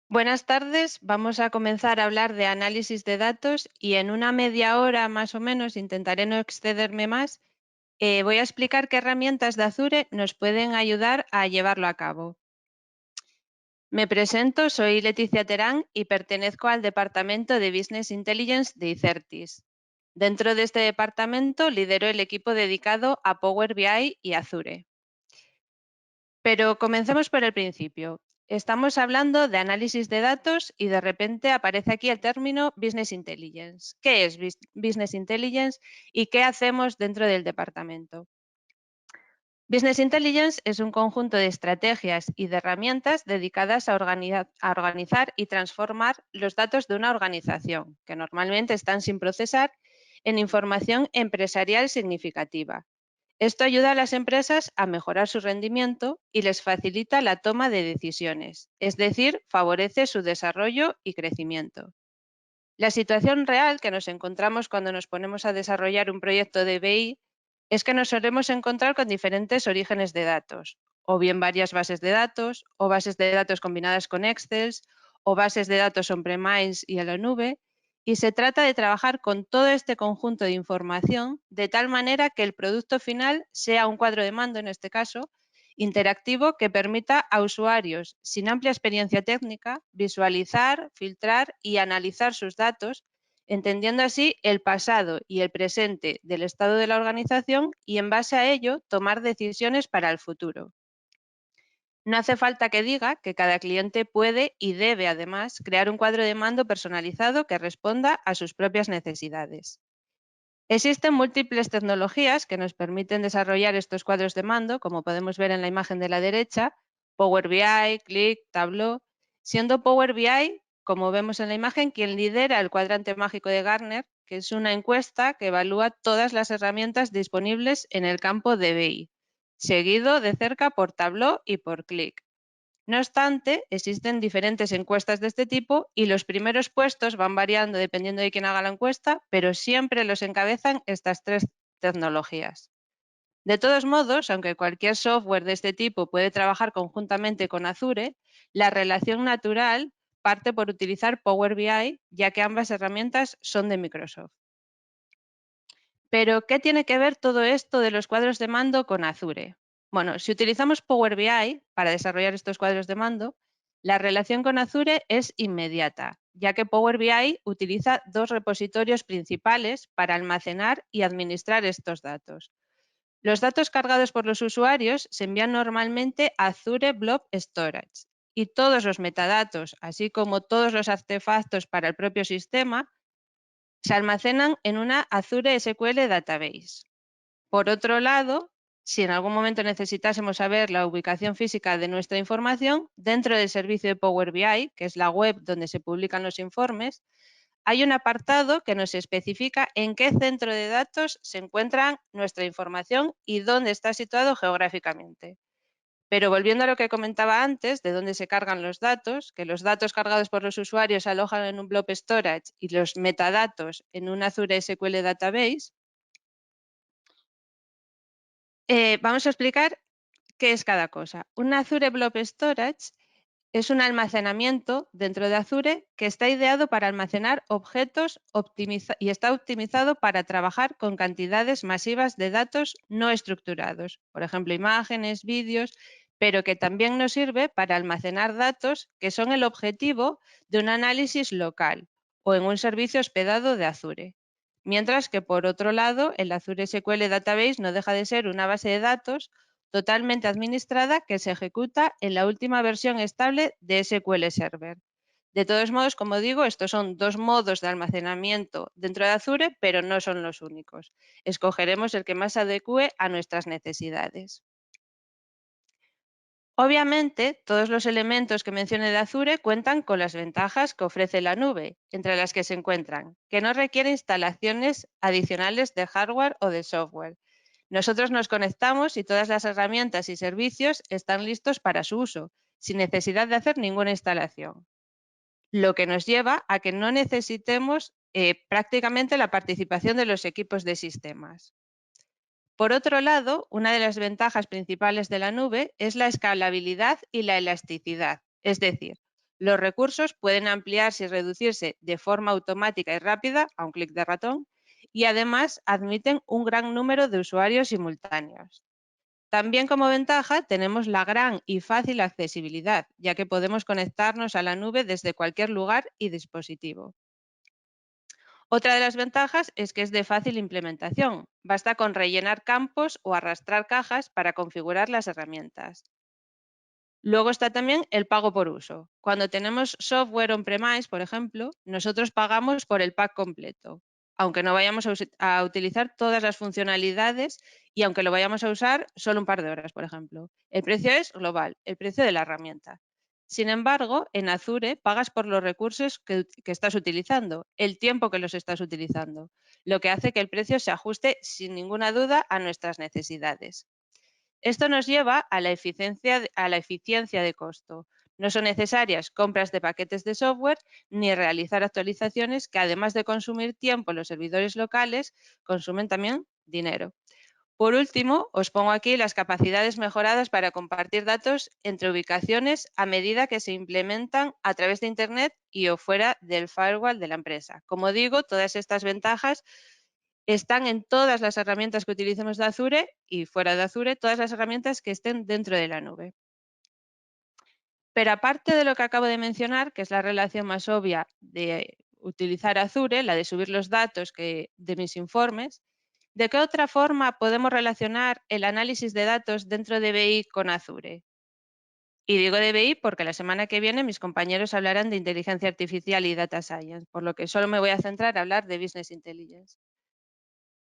Buenas tardes, vamos a comenzar a hablar de análisis de datos y en una media hora más o menos, intentaré no excederme más, voy a explicar qué herramientas de Azure nos pueden ayudar a llevarlo a cabo. Me presento, soy Leticia Terán y pertenezco al Departamento de Business Intelligence de Icertis. Dentro de este departamento lidero el equipo dedicado a Power BI y Azure. Pero comencemos por el principio. Estamos hablando de análisis de datos y de repente aparece aquí el término Business Intelligence. ¿Qué es Business Intelligence y qué hacemos dentro del departamento? Business Intelligence es un conjunto de estrategias y de herramientas dedicadas a organizar y transformar los datos de una organización, que normalmente están sin procesar, en información empresarial significativa. Esto ayuda a las empresas a mejorar su rendimiento y les facilita la toma de decisiones, es decir, favorece su desarrollo y crecimiento. La situación real que nos encontramos cuando nos ponemos a desarrollar un proyecto de BI es que nos solemos encontrar con diferentes orígenes de datos, o bien varias bases de datos, o bases de datos combinadas con Excel, o bases de datos on-premise y en la nube, y se trata de trabajar con todo este conjunto de información de tal manera que el producto final sea un cuadro de mando, en este caso, interactivo que permita a usuarios sin amplia experiencia técnica visualizar, filtrar y analizar sus datos, entendiendo así el pasado y el presente del estado de la organización y en base a ello tomar decisiones para el futuro. No hace falta que diga que cada cliente puede y debe además crear un cuadro de mando personalizado que responda a sus propias necesidades. Existen múltiples tecnologías que nos permiten desarrollar estos cuadros de mando, como podemos ver en la imagen de la derecha, Power BI, Qlik, Tableau, siendo Power BI, como vemos en la imagen, quien lidera el cuadrante mágico de Gartner, que es una encuesta que evalúa todas las herramientas disponibles en el campo de BI, seguido de cerca por Tableau y por Qlik. No obstante, existen diferentes encuestas de este tipo y los primeros puestos van variando dependiendo de quién haga la encuesta, pero siempre los encabezan estas tres tecnologías. De todos modos, aunque cualquier software de este tipo puede trabajar conjuntamente con Azure, la relación natural parte por utilizar Power BI, ya que ambas herramientas son de Microsoft. Pero, ¿qué tiene que ver todo esto de los cuadros de mando con Azure? Bueno, si utilizamos Power BI para desarrollar estos cuadros de mando, la relación con Azure es inmediata, ya que Power BI utiliza dos repositorios principales para almacenar y administrar estos datos. Los datos cargados por los usuarios se envían normalmente a Azure Blob Storage y todos los metadatos, así como todos los artefactos para el propio sistema, se almacenan en una Azure SQL Database. Por otro lado, si en algún momento necesitásemos saber la ubicación física de nuestra información, dentro del servicio de Power BI, que es la web donde se publican los informes, hay un apartado que nos especifica en qué centro de datos se encuentra nuestra información y dónde está situado geográficamente. Pero volviendo a lo que comentaba antes, de dónde se cargan los datos, que los datos cargados por los usuarios se alojan en un blob storage y los metadatos en un Azure SQL Database, vamos a explicar qué es cada cosa. Un Azure Blob Storage es un almacenamiento dentro de Azure que está ideado para almacenar objetos y está optimizado para trabajar con cantidades masivas de datos no estructurados, por ejemplo, imágenes, vídeos, pero que también nos sirve para almacenar datos que son el objetivo de un análisis local o en un servicio hospedado de Azure. Mientras que, por otro lado, el Azure SQL Database no deja de ser una base de datos totalmente administrada que se ejecuta en la última versión estable de SQL Server. De todos modos, como digo, estos son dos modos de almacenamiento dentro de Azure, pero no son los únicos. Escogeremos el que más se adecue a nuestras necesidades. Obviamente, todos los elementos que mencioné de Azure cuentan con las ventajas que ofrece la nube, entre las que se encuentran que no requiere instalaciones adicionales de hardware o de software. Nosotros nos conectamos y todas las herramientas y servicios están listos para su uso, sin necesidad de hacer ninguna instalación. Lo que nos lleva a que no necesitemos prácticamente la participación de los equipos de sistemas. Por otro lado, una de las ventajas principales de la nube es la escalabilidad y la elasticidad. Es decir, Los recursos pueden ampliarse y reducirse de forma automática y rápida a un clic de ratón y además admiten un gran número de usuarios simultáneos. También como ventaja tenemos la gran y fácil accesibilidad, ya que podemos conectarnos a la nube desde cualquier lugar y dispositivo. Otra de las ventajas es que es de fácil implementación. Basta con rellenar campos o arrastrar cajas para configurar las herramientas. Luego está también el pago por uso. Cuando tenemos software on-premise, por ejemplo, nosotros pagamos por el pack completo, aunque no vayamos a utilizar todas las funcionalidades y aunque lo vayamos a usar solo un par de horas, por ejemplo. El precio es global, el precio de la herramienta. Sin embargo, en Azure pagas por los recursos que estás utilizando, el tiempo que los estás utilizando, lo que hace que el precio se ajuste sin ninguna duda a nuestras necesidades. Esto nos lleva a la eficiencia de costo. No son necesarias compras de paquetes de software ni realizar actualizaciones que, además de consumir tiempo en los servidores locales, consumen también dinero. Por último, os pongo aquí las capacidades mejoradas para compartir datos entre ubicaciones a medida que se implementan a través de Internet y o fuera del firewall de la empresa. Como digo, todas estas ventajas están en todas las herramientas que utilicemos de Azure y fuera de Azure, todas las herramientas que estén dentro de la nube. Pero aparte de lo que acabo de mencionar, que es la relación más obvia de utilizar Azure, la de subir los datos de mis informes, ¿de qué otra forma podemos relacionar el análisis de datos dentro de BI con Azure? Y digo de BI porque la semana que viene mis compañeros hablarán de inteligencia artificial y data science, por lo que solo me voy a centrar a hablar de business intelligence.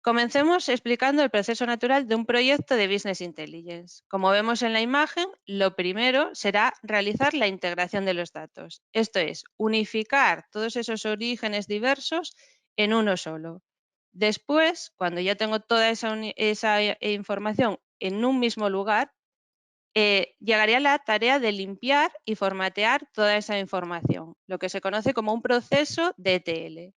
Comencemos explicando el proceso natural de un proyecto de Business Intelligence. Como vemos en la imagen, lo primero será realizar la integración de los datos. Esto es, unificar todos esos orígenes diversos en uno solo. Después, cuando ya tengo toda esa información en un mismo lugar, llegaría la tarea de limpiar y formatear toda esa información, lo que se conoce como un proceso de ETL.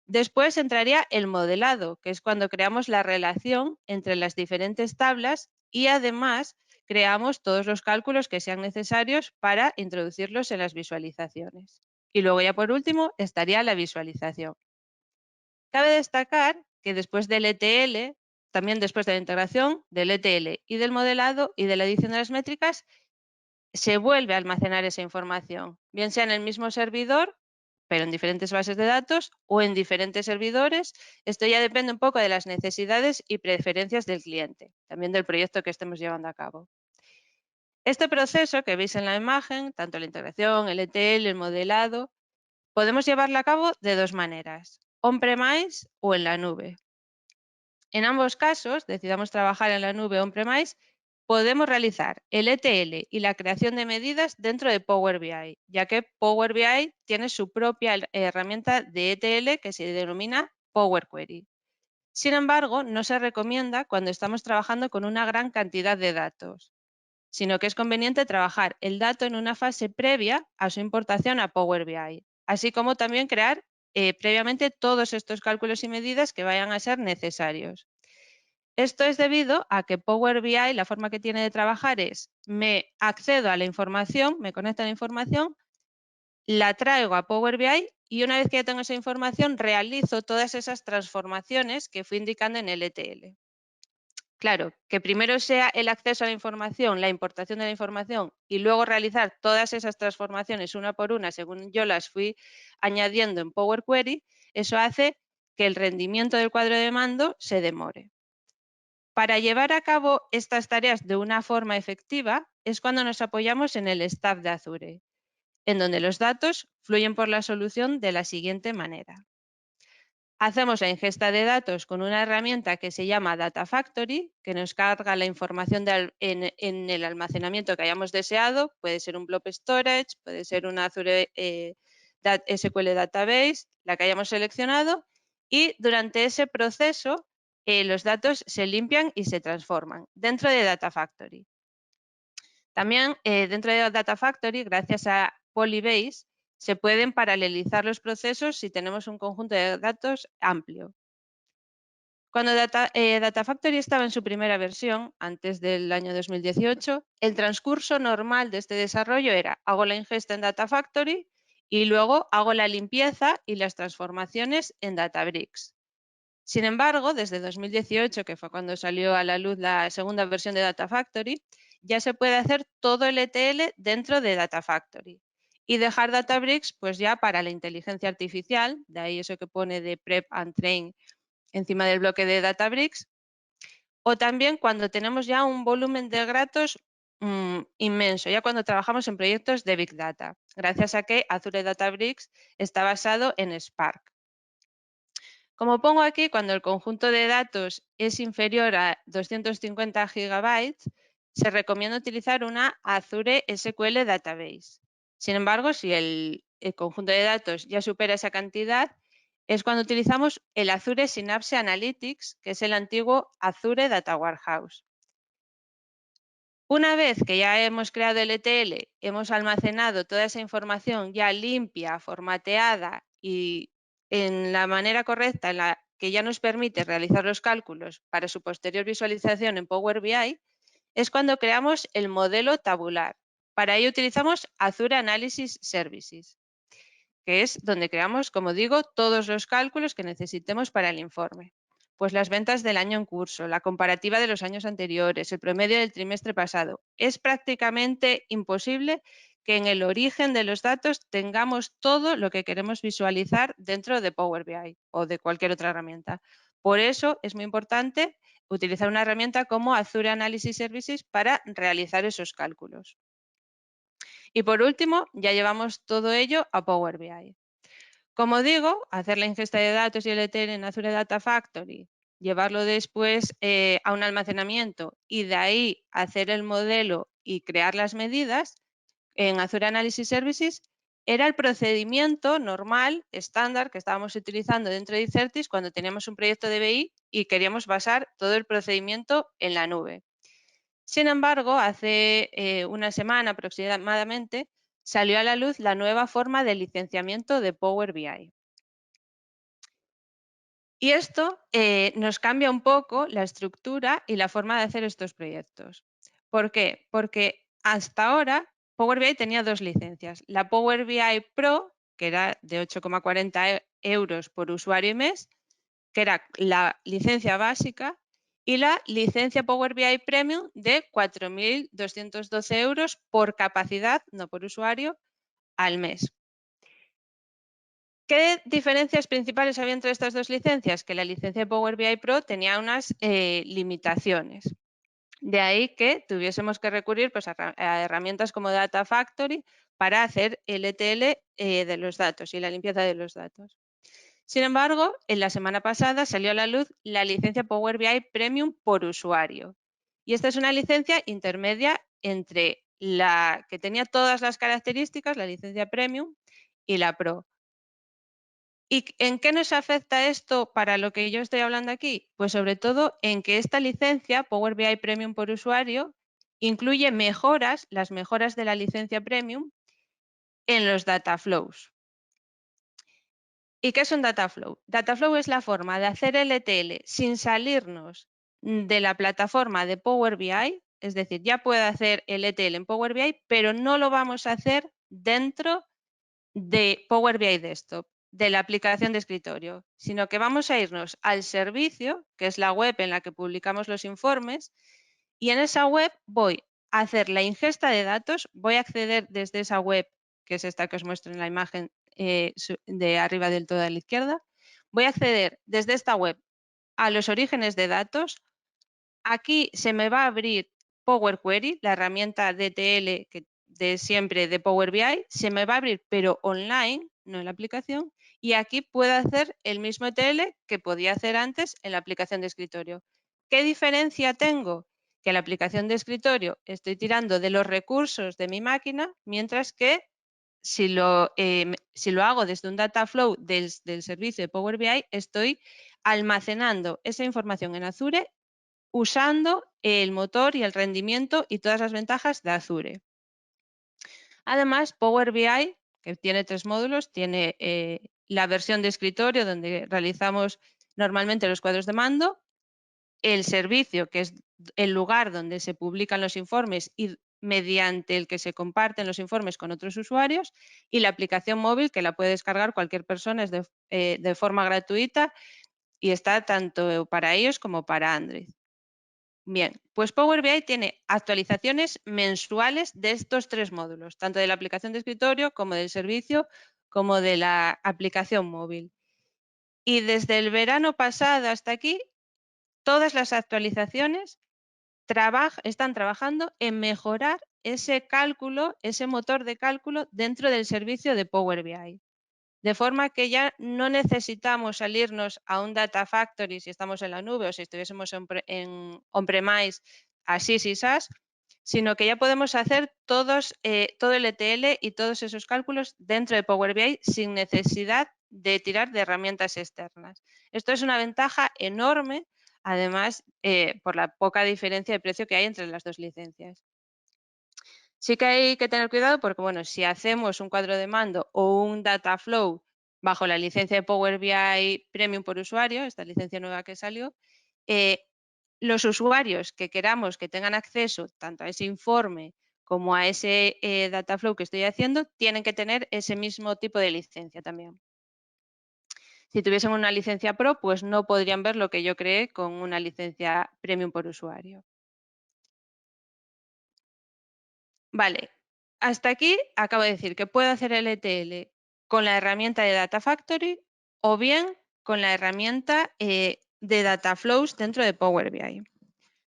Después entraría el modelado, que es cuando creamos la relación entre las diferentes tablas y además creamos todos los cálculos que sean necesarios para introducirlos en las visualizaciones. Y luego ya por último estaría la visualización. Cabe destacar que después del ETL, también después de la integración del ETL y del modelado y de la edición de las métricas, se vuelve a almacenar esa información, bien sea en el mismo servidor, pero en diferentes bases de datos o en diferentes servidores. Esto ya depende un poco de las necesidades y preferencias del cliente, también del proyecto que estemos llevando a cabo. Este proceso que veis en la imagen, tanto la integración, el ETL, el modelado, podemos llevarlo a cabo de dos maneras, on-premise o en la nube. En ambos casos, decidamos trabajar en la nube on-premise, podemos realizar el ETL y la creación de medidas dentro de Power BI, ya que Power BI tiene su propia herramienta de ETL que se denomina Power Query. Sin embargo, no se recomienda cuando estamos trabajando con una gran cantidad de datos, sino que es conveniente trabajar el dato en una fase previa a su importación a Power BI, así como también crear previamente todos estos cálculos y medidas que vayan a ser necesarios. Esto es debido a que Power BI, la forma que tiene de trabajar es, me accedo a la información, me conecto a la información, la traigo a Power BI y una vez que ya tengo esa información, realizo todas esas transformaciones que fui indicando en el ETL. Claro, que primero sea el acceso a la información, la importación de la información y luego realizar todas esas transformaciones una por una según yo las fui añadiendo en Power Query, eso hace que el rendimiento del cuadro de mando se demore. Para llevar a cabo estas tareas de una forma efectiva es cuando nos apoyamos en el staff de Azure, en donde los datos fluyen por la solución de la siguiente manera. Hacemos la ingesta de datos con una herramienta que se llama Data Factory, que nos carga la información en el almacenamiento que hayamos deseado. Puede ser un blob storage, puede ser una Azure SQL Database, la que hayamos seleccionado. Y durante ese proceso, los datos se limpian y se transforman dentro de Data Factory. También dentro de Data Factory, gracias a Polybase, se pueden paralelizar los procesos si tenemos un conjunto de datos amplio. Cuando Data Factory estaba en su primera versión, antes del año 2018, el transcurso normal de este desarrollo era: hago la ingesta en Data Factory y luego hago la limpieza y las transformaciones en Databricks. Sin embargo, desde 2018, que fue cuando salió a la luz la segunda versión de Data Factory, ya se puede hacer todo el ETL dentro de Data Factory y dejar Databricks pues ya para la inteligencia artificial, de ahí eso que pone de prep and train encima del bloque de Databricks, o también cuando tenemos ya un volumen de datos inmenso, ya cuando trabajamos en proyectos de Big Data, gracias a que Azure Databricks está basado en Spark. Como pongo aquí, cuando el conjunto de datos es inferior a 250 gigabytes, se recomienda utilizar una Azure SQL Database. Sin embargo, si el conjunto de datos ya supera esa cantidad, es cuando utilizamos el Azure Synapse Analytics, que es el antiguo Azure Data Warehouse. Una vez que ya hemos creado el ETL, hemos almacenado toda esa información ya limpia, formateada y en la manera correcta, en la que ya nos permite realizar los cálculos para su posterior visualización en Power BI, es cuando creamos el modelo tabular. Para ello utilizamos Azure Analysis Services, que es donde creamos, como digo, todos los cálculos que necesitemos para el informe. Pues las ventas del año en curso, la comparativa de los años anteriores, el promedio del trimestre pasado. Es prácticamente imposible que en el origen de los datos tengamos todo lo que queremos visualizar dentro de Power BI o de cualquier otra herramienta. Por eso es muy importante utilizar una herramienta como Azure Analysis Services para realizar esos cálculos. Y por último, ya llevamos todo ello a Power BI. Como digo, hacer la ingesta de datos y el ETL en Azure Data Factory, llevarlo después a un almacenamiento y de ahí hacer el modelo y crear las medidas en Azure Analysis Services era el procedimiento normal, estándar, que estábamos utilizando dentro de Icertis cuando teníamos un proyecto de BI y queríamos basar todo el procedimiento en la nube. Sin embargo, hace una semana aproximadamente salió a la luz la nueva forma de licenciamiento de Power BI. Y esto nos cambia un poco la estructura y la forma de hacer estos proyectos. ¿Por qué? Porque hasta ahora Power BI tenía dos licencias. La Power BI Pro, que era de 8,40 euros por usuario y mes, que era la licencia básica, y la licencia Power BI Premium de 4.212 euros por capacidad, no por usuario, al mes. ¿Qué diferencias principales había entre estas dos licencias? Que la licencia Power BI Pro tenía unas limitaciones. De ahí que tuviésemos que recurrir pues, a herramientas como Data Factory para hacer el ETL de los datos y la limpieza de los datos. Sin embargo, en la semana pasada salió a la luz la licencia Power BI Premium por usuario. Y esta es una licencia intermedia entre la que tenía todas las características, la licencia Premium, y la Pro. ¿Y en qué nos afecta esto para lo que yo estoy hablando aquí? Pues sobre todo en que esta licencia, Power BI Premium por usuario, incluye mejoras, las mejoras de la licencia Premium, en los data flows. ¿Y qué es un data flow? Data flow es la forma de hacer el ETL sin salirnos de la plataforma de Power BI, es decir, ya puedo hacer el ETL en Power BI, pero no lo vamos a hacer dentro de Power BI Desktop, de la aplicación de escritorio, sino que vamos a irnos al servicio, que es la web en la que publicamos los informes, y en esa web voy a hacer la ingesta de datos, voy a acceder desde esa web, que es esta que os muestro en la imagen de arriba del todo a la izquierda, voy a acceder desde esta web a los orígenes de datos. Aquí se me va a abrir Power Query, la herramienta DTL de siempre de Power BI, se me va a abrir pero online, no en la aplicación, y aquí puedo hacer el mismo ETL que podía hacer antes en la aplicación de escritorio. ¿Qué diferencia tengo? Que en la aplicación de escritorio estoy tirando de los recursos de mi máquina, mientras que si lo hago desde un data flow del servicio de Power BI, estoy almacenando esa información en Azure usando el motor y el rendimiento y todas las ventajas de Azure. Además, Power BI, que tiene tres módulos, tiene la versión de escritorio donde realizamos normalmente los cuadros de mando, el servicio, que es el lugar donde se publican los informes y mediante el que se comparten los informes con otros usuarios, y la aplicación móvil, que la puede descargar cualquier persona, es de forma gratuita y está tanto para iOS como para Android. Bien, pues Power BI tiene actualizaciones mensuales de estos 3 módulos, tanto de la aplicación de escritorio como del servicio, como de la aplicación móvil. Y desde el verano pasado hasta aquí, todas las actualizaciones están trabajando en mejorar ese cálculo, ese motor de cálculo dentro del servicio de Power BI. De forma que ya no necesitamos salirnos a un Data Factory si estamos en la nube o si estuviésemos en on-premise, así y SaaS, sino que ya podemos hacer todo el ETL y todos esos cálculos dentro de Power BI sin necesidad de tirar de herramientas externas. Esto es una ventaja enorme, además, por la poca diferencia de precio que hay entre las dos licencias. Sí que hay que tener cuidado porque, bueno, si hacemos un cuadro de mando o un data flow bajo la licencia de Power BI Premium por usuario, esta licencia nueva que salió, los usuarios que queramos que tengan acceso tanto a ese informe como a ese data flow que estoy haciendo, tienen que tener ese mismo tipo de licencia también. Si tuviesen una licencia Pro, pues no podrían ver lo que yo creé con una licencia Premium por usuario. Vale, hasta aquí acabo de decir que puedo hacer el ETL con la herramienta de Data Factory o bien con la herramienta de Data Flows dentro de Power BI.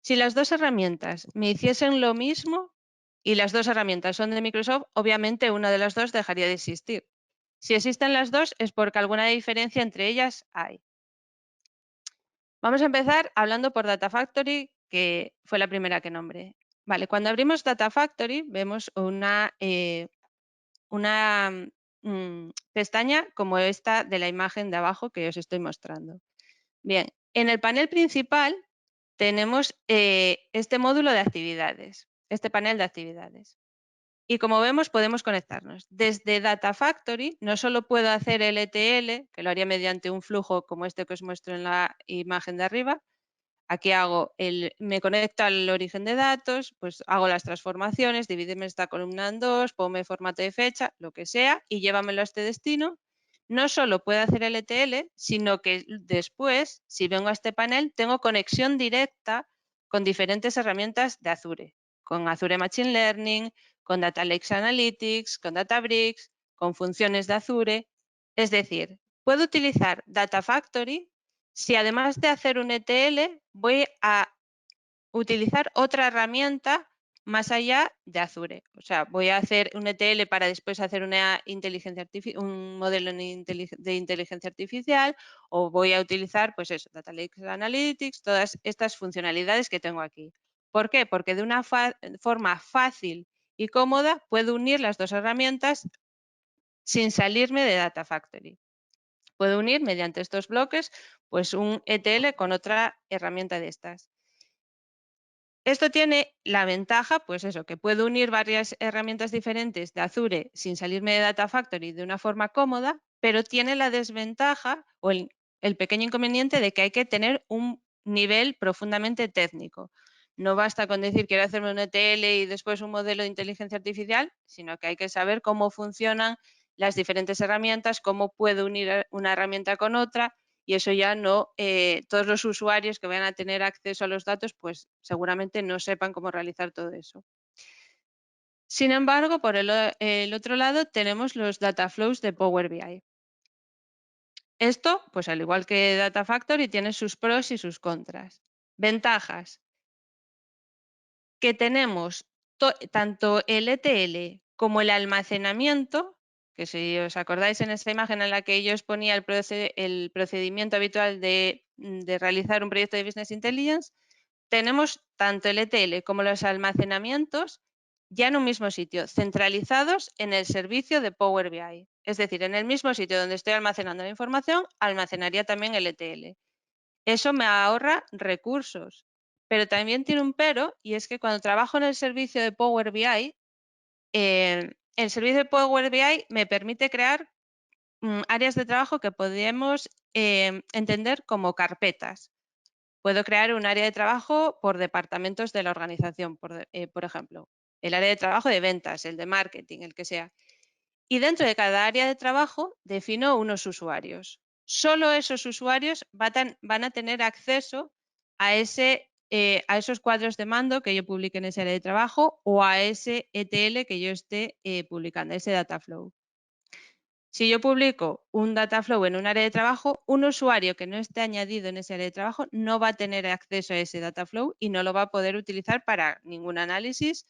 Si las dos herramientas me hiciesen lo mismo y las dos herramientas son de Microsoft, obviamente una de las dos dejaría de existir. Si existen las dos es porque alguna diferencia entre ellas hay. Vamos a empezar hablando por Data Factory, que fue la primera que nombré. Vale, cuando abrimos Data Factory vemos una pestaña como esta de la imagen de abajo que os estoy mostrando. Bien, en el panel principal tenemos este módulo de actividades, este panel de actividades. Y como vemos, podemos conectarnos. Desde Data Factory no solo puedo hacer el ETL, que lo haría mediante un flujo como este que os muestro en la imagen de arriba. Aquí me conecto al origen de datos, pues hago las transformaciones, divídeme esta columna en dos, ponme formato de fecha, lo que sea, y llévamelo a este destino. No solo puedo hacer el ETL, sino que después, si vengo a este panel, tengo conexión directa con diferentes herramientas de Azure, con Azure Machine Learning, con Data Lakes Analytics, con Databricks, con funciones de Azure. Es decir, puedo utilizar Data Factory si además de hacer un ETL voy a utilizar otra herramienta más allá de Azure. O sea, voy a hacer un ETL para después hacer un modelo de inteligencia artificial, o voy a utilizar, pues eso, Data Lake Analytics, todas estas funcionalidades que tengo aquí. ¿Por qué? Porque de una forma fácil y cómoda puedo unir las dos herramientas sin salirme de Data Factory. Puedo unir mediante estos bloques pues un ETL con otra herramienta de estas. Esto tiene la ventaja, pues eso, que puedo unir varias herramientas diferentes de Azure sin salirme de Data Factory de una forma cómoda, pero tiene la desventaja o el pequeño inconveniente de que hay que tener un nivel profundamente técnico. No basta con decir quiero hacerme un ETL y después un modelo de inteligencia artificial, sino que hay que saber cómo funcionan las diferentes herramientas, cómo puedo unir una herramienta con otra, y eso ya no, todos los usuarios que vayan a tener acceso a los datos, pues seguramente no sepan cómo realizar todo eso. Sin embargo, por el otro lado tenemos los data flows de Power BI. Esto, pues al igual que Data Factory, tiene sus pros y sus contras. Ventajas, que tenemos tanto el ETL como el almacenamiento, que si os acordáis en esta imagen en la que yo os ponía el procedimiento habitual de realizar un proyecto de Business Intelligence, tenemos tanto el ETL como los almacenamientos ya en un mismo sitio, centralizados en el servicio de Power BI. Es decir, en el mismo sitio donde estoy almacenando la información, almacenaría también el ETL. Eso me ahorra recursos, pero también tiene un pero, y es que cuando trabajo en el servicio de Power BI, el servicio de Power BI me permite crear áreas de trabajo que podemos entender como carpetas. Puedo crear un área de trabajo por departamentos de la organización, por ejemplo, el área de trabajo de ventas, el de marketing, el que sea. Y dentro de cada área de trabajo defino unos usuarios. Solo esos usuarios van a tener acceso a esos cuadros de mando que yo publique en ese área de trabajo o a ese ETL que yo esté publicando, ese data flow. Si yo publico un data flow en un área de trabajo, un usuario que no esté añadido en ese área de trabajo no va a tener acceso a ese data flow y no lo va a poder utilizar para ningún análisis,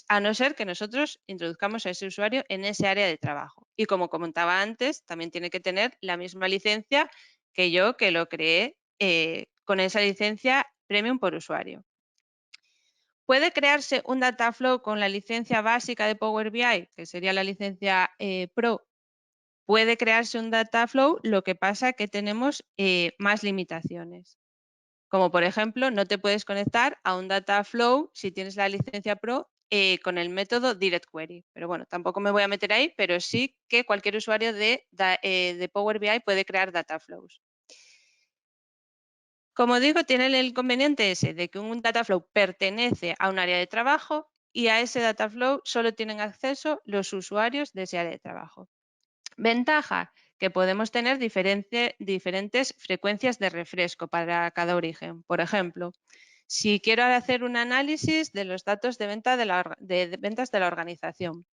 a no ser que nosotros introduzcamos a ese usuario en ese área de trabajo. Y como comentaba antes, también tiene que tener la misma licencia que yo, que lo creé con esa licencia premium por usuario. Puede crearse un data flow con la licencia básica de Power BI, que sería la licencia Pro. Puede crearse un data flow, lo que pasa que tenemos más limitaciones. Como por ejemplo, no te puedes conectar a un data flow si tienes la licencia Pro con el método Direct Query. Pero bueno, tampoco me voy a meter ahí, pero sí que cualquier usuario de Power BI puede crear data flows. Como digo, tiene el inconveniente ese de que un data flow pertenece a un área de trabajo y a ese data flow solo tienen acceso los usuarios de ese área de trabajo. Ventaja, que podemos tener diferentes frecuencias de refresco para cada origen. Por ejemplo, si quiero hacer un análisis de los datos de ventas de la organización,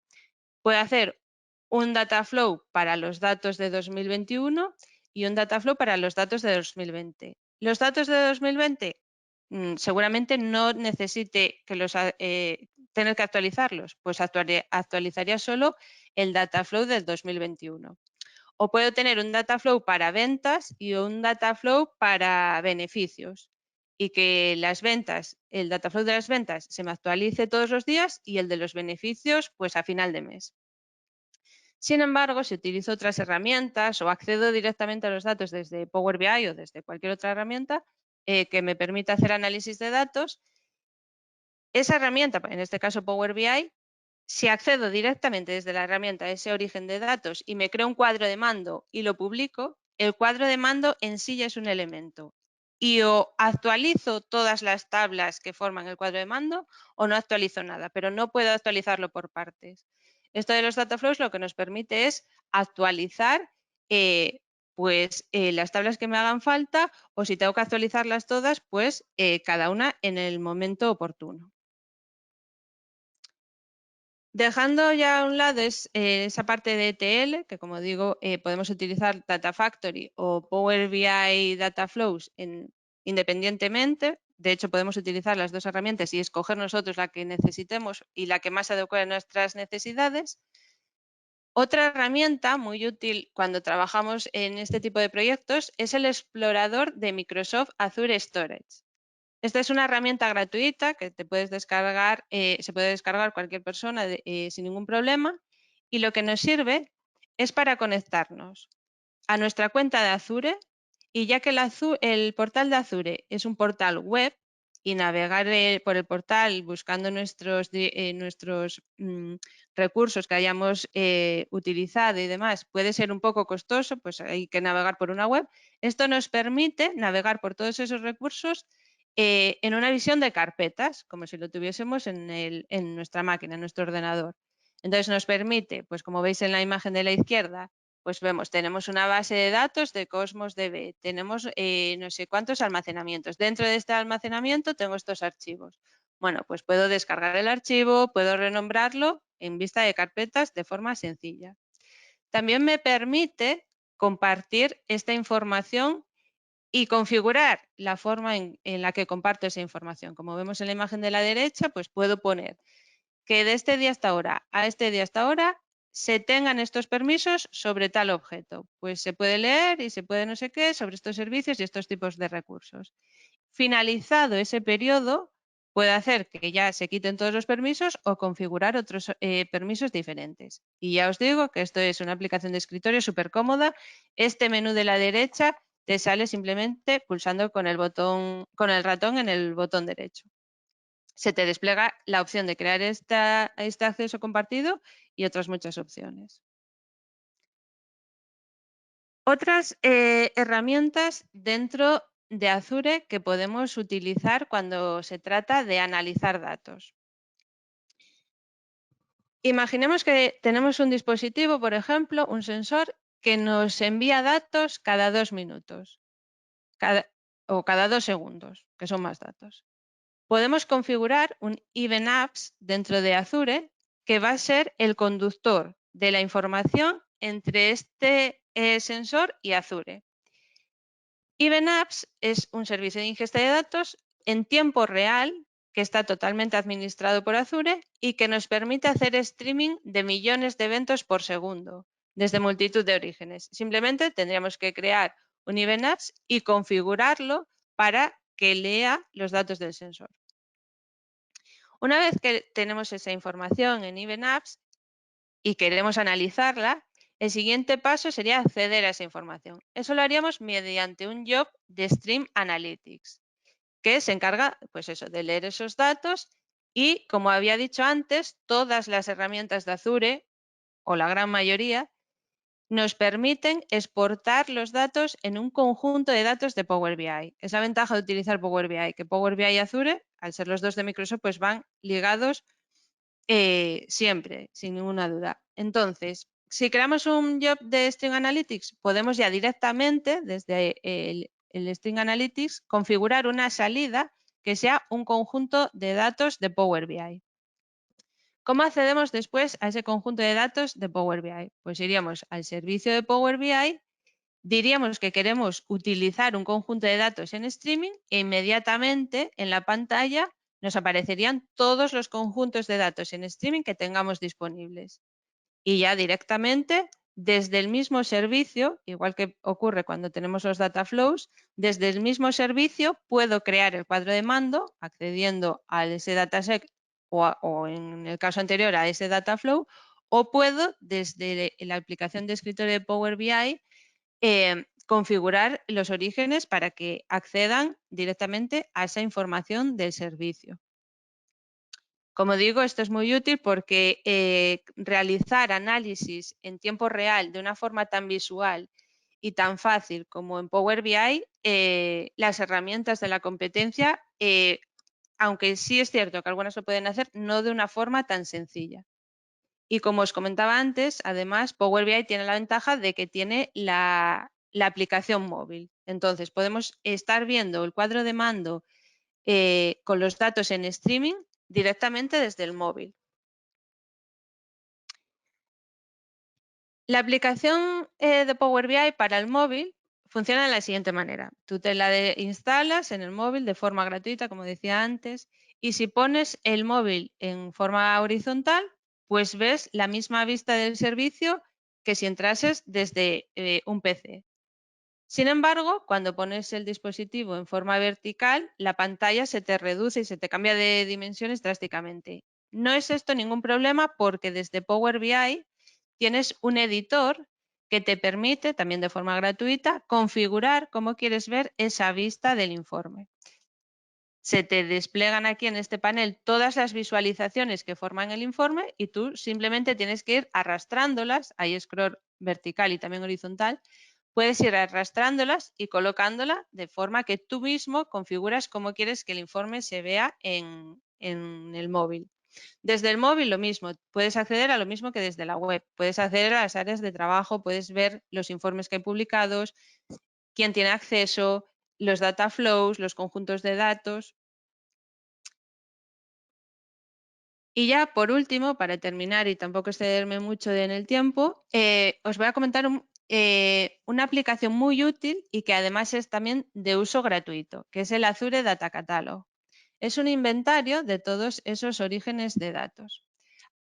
puedo hacer un data flow para los datos de 2021 y un data flow para los datos de 2020. Los datos de 2020 seguramente no necesite tener que actualizarlos, pues actualizaría solo el data flow del 2021. O puedo tener un data flow para ventas y un data flow para beneficios. Y que las ventas, el data flow de las ventas se me actualice todos los días y el de los beneficios pues a final de mes. Sin embargo, si utilizo otras herramientas o accedo directamente a los datos desde Power BI o desde cualquier otra herramienta que me permita hacer análisis de datos, esa herramienta, en este caso Power BI, si accedo directamente desde la herramienta a ese origen de datos y me creo un cuadro de mando y lo publico, el cuadro de mando en sí ya es un elemento. Y o actualizo todas las tablas que forman el cuadro de mando o no actualizo nada, pero no puedo actualizarlo por partes. Esto de los data flows lo que nos permite es actualizar las tablas que me hagan falta o si tengo que actualizarlas todas, pues cada una en el momento oportuno. Dejando ya a un lado esa parte de ETL, que como digo, podemos utilizar Data Factory o Power BI Data Flows independientemente. De hecho, podemos utilizar las dos herramientas y escoger nosotros la que necesitemos y la que más se adecue a nuestras necesidades. Otra herramienta muy útil cuando trabajamos en este tipo de proyectos es el explorador de Microsoft Azure Storage. Esta es una herramienta gratuita que te puedes descargar, se puede descargar cualquier persona sin ningún problema y lo que nos sirve es para conectarnos a nuestra cuenta de Azure y ya que el portal de Azure es un portal web y navegar por el portal buscando nuestros recursos que hayamos utilizado y demás puede ser un poco costoso, pues hay que navegar por una web. Esto nos permite navegar por todos esos recursos en una visión de carpetas, como si lo tuviésemos en nuestra máquina, en nuestro ordenador. Entonces nos permite, pues como veis en la imagen de la izquierda, pues vemos, tenemos una base de datos de Cosmos DB, tenemos no sé cuántos almacenamientos. Dentro de este almacenamiento tengo estos archivos. Bueno, pues puedo descargar el archivo, puedo renombrarlo en vista de carpetas de forma sencilla. También me permite compartir esta información y configurar la forma en la que comparto esa información. Como vemos en la imagen de la derecha, pues puedo poner que de este día hasta ahora a este día hasta ahora se tengan estos permisos sobre tal objeto. Pues se puede leer y se puede no sé qué sobre estos servicios y estos tipos de recursos. Finalizado ese periodo, puede hacer que ya se quiten todos los permisos o configurar otros permisos diferentes. Y ya os digo que esto es una aplicación de escritorio súper cómoda. Este menú de la derecha te sale simplemente pulsando con el ratón en el botón derecho. Se te despliega la opción de crear este acceso compartido y otras muchas opciones. Otras herramientas dentro de Azure que podemos utilizar cuando se trata de analizar datos. Imaginemos que tenemos un dispositivo, por ejemplo, un sensor que nos envía datos cada 2 minutos o cada 2 segundos, que son más datos. Podemos configurar un Event Apps dentro de Azure que va a ser el conductor de la información entre este sensor y Azure. Event Apps es un servicio de ingesta de datos en tiempo real que está totalmente administrado por Azure y que nos permite hacer streaming de millones de eventos por segundo desde multitud de orígenes. Simplemente tendríamos que crear un Event Apps y configurarlo para que lea los datos del sensor. Una vez que tenemos esa información en Event Apps y queremos analizarla, el siguiente paso sería acceder a esa información. Eso lo haríamos mediante un job de Stream Analytics, que se encarga, pues eso, de leer esos datos y, como había dicho antes, todas las herramientas de Azure, o la gran mayoría, nos permiten exportar los datos en un conjunto de datos de Power BI. Es la ventaja de utilizar Power BI, que Power BI y Azure, al ser los dos de Microsoft, pues van ligados siempre, sin ninguna duda. Entonces, si creamos un job de String Analytics, podemos ya directamente, desde el String Analytics, configurar una salida que sea un conjunto de datos de Power BI. ¿Cómo accedemos después a ese conjunto de datos de Power BI? Pues iríamos al servicio de Power BI, diríamos que queremos utilizar un conjunto de datos en streaming e inmediatamente en la pantalla nos aparecerían todos los conjuntos de datos en streaming que tengamos disponibles. Y ya directamente, desde el mismo servicio, igual que ocurre cuando tenemos los data flows, desde el mismo servicio puedo crear el cuadro de mando accediendo a ese dataset o en el caso anterior a ese data flow, o puedo desde la aplicación de escritorio de Power BI configurar los orígenes para que accedan directamente a esa información del servicio. Como digo, esto es muy útil porque realizar análisis en tiempo real de una forma tan visual y tan fácil como en Power BI, las herramientas de la competencia, aunque sí es cierto que algunas lo pueden hacer, no de una forma tan sencilla. Y como os comentaba antes, además, Power BI tiene la ventaja de que tiene la aplicación móvil. Entonces, podemos estar viendo el cuadro de mando con los datos en streaming directamente desde el móvil. La aplicación de Power BI para el móvil funciona de la siguiente manera. Tú te la instalas en el móvil de forma gratuita, como decía antes, y si pones el móvil en forma horizontal, pues ves la misma vista del servicio que si entrases desde un PC. Sin embargo, cuando pones el dispositivo en forma vertical, la pantalla se te reduce y se te cambia de dimensiones drásticamente. No es esto ningún problema porque desde Power BI tienes un editor que te permite, también de forma gratuita, configurar cómo quieres ver esa vista del informe. Se te despliegan aquí en este panel todas las visualizaciones que forman el informe y tú simplemente tienes que ir arrastrándolas, hay scroll vertical y también horizontal, puedes ir arrastrándolas y colocándola de forma que tú mismo configuras cómo quieres que el informe se vea en el móvil. Desde el móvil lo mismo, puedes acceder a lo mismo que desde la web, puedes acceder a las áreas de trabajo, puedes ver los informes que hay publicados, quién tiene acceso, los data flows, los conjuntos de datos. Y ya por último, para terminar y tampoco excederme mucho en el tiempo, os voy a comentar una aplicación muy útil y que además es también de uso gratuito, que es el Azure Data Catalog. Es un inventario de todos esos orígenes de datos.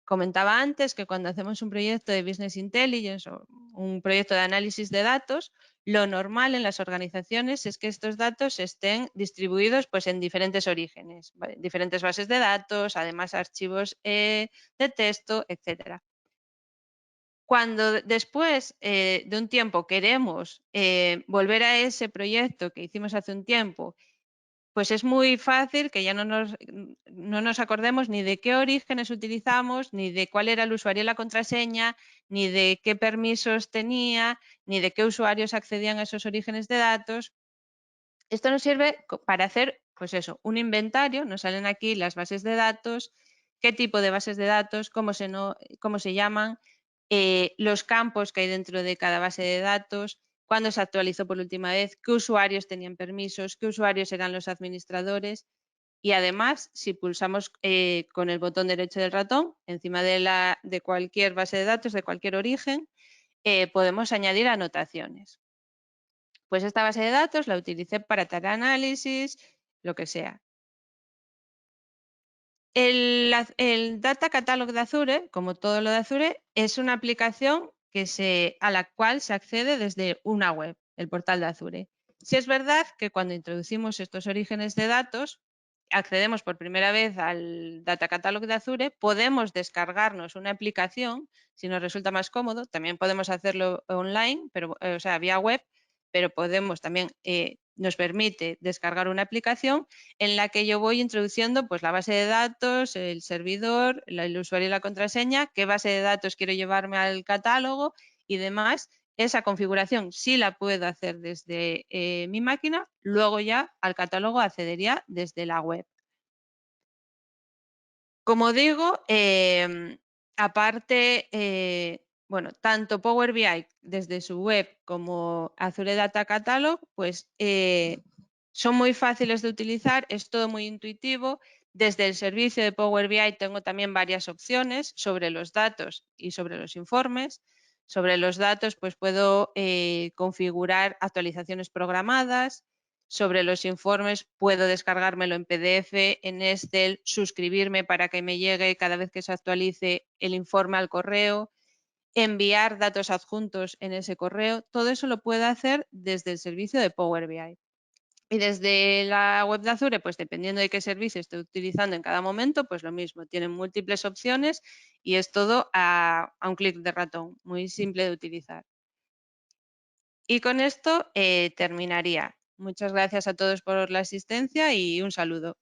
Comentaba antes que cuando hacemos un proyecto de Business Intelligence o un proyecto de análisis de datos, lo normal en las organizaciones es que estos datos estén distribuidos pues, en diferentes orígenes, ¿vale? Diferentes bases de datos, además archivos de texto, etc. Cuando después de un tiempo queremos volver a ese proyecto que hicimos hace un tiempo pues es muy fácil que ya no nos acordemos ni de qué orígenes utilizamos, ni de cuál era el usuario y la contraseña, ni de qué permisos tenía, ni de qué usuarios accedían a esos orígenes de datos. Esto nos sirve para hacer, pues eso, un inventario. Nos salen aquí las bases de datos, qué tipo de bases de datos, cómo se llaman, los campos que hay dentro de cada base de datos, cuándo se actualizó por última vez, qué usuarios tenían permisos, qué usuarios eran los administradores. Y además, si pulsamos con el botón derecho del ratón encima de cualquier base de datos, de cualquier origen, podemos añadir anotaciones. Pues esta base de datos la utilicé para tal análisis, lo que sea. El Data Catalog de Azure, como todo lo de Azure, es una aplicación a la cual se accede desde una web, el portal de Azure. Sí es verdad que cuando introducimos estos orígenes de datos, accedemos por primera vez al Data Catalog de Azure, podemos descargarnos una aplicación, si nos resulta más cómodo. También podemos hacerlo online, pero, o sea, vía web, pero podemos también, nos permite descargar una aplicación en la que yo voy introduciendo pues la base de datos, el servidor, el usuario y la contraseña, qué base de datos quiero llevarme al catálogo y demás. Esa configuración sí la puedo hacer desde mi máquina, luego ya al catálogo accedería desde la web. Como digo, aparte, bueno, tanto Power BI desde su web como Azure Data Catalog, pues son muy fáciles de utilizar, es todo muy intuitivo. Desde el servicio de Power BI tengo también varias opciones sobre los datos y sobre los informes. Sobre los datos, pues puedo configurar actualizaciones programadas. Sobre los informes puedo descargármelo en PDF, en Excel, suscribirme para que me llegue cada vez que se actualice el informe al correo, enviar datos adjuntos en ese correo. Todo eso lo puedo hacer desde el servicio de Power BI. Y desde la web de Azure, pues dependiendo de qué servicio esté utilizando en cada momento, pues lo mismo. Tienen múltiples opciones y es todo a un clic de ratón, muy simple de utilizar. Y con esto terminaría. Muchas gracias a todos por la asistencia y un saludo.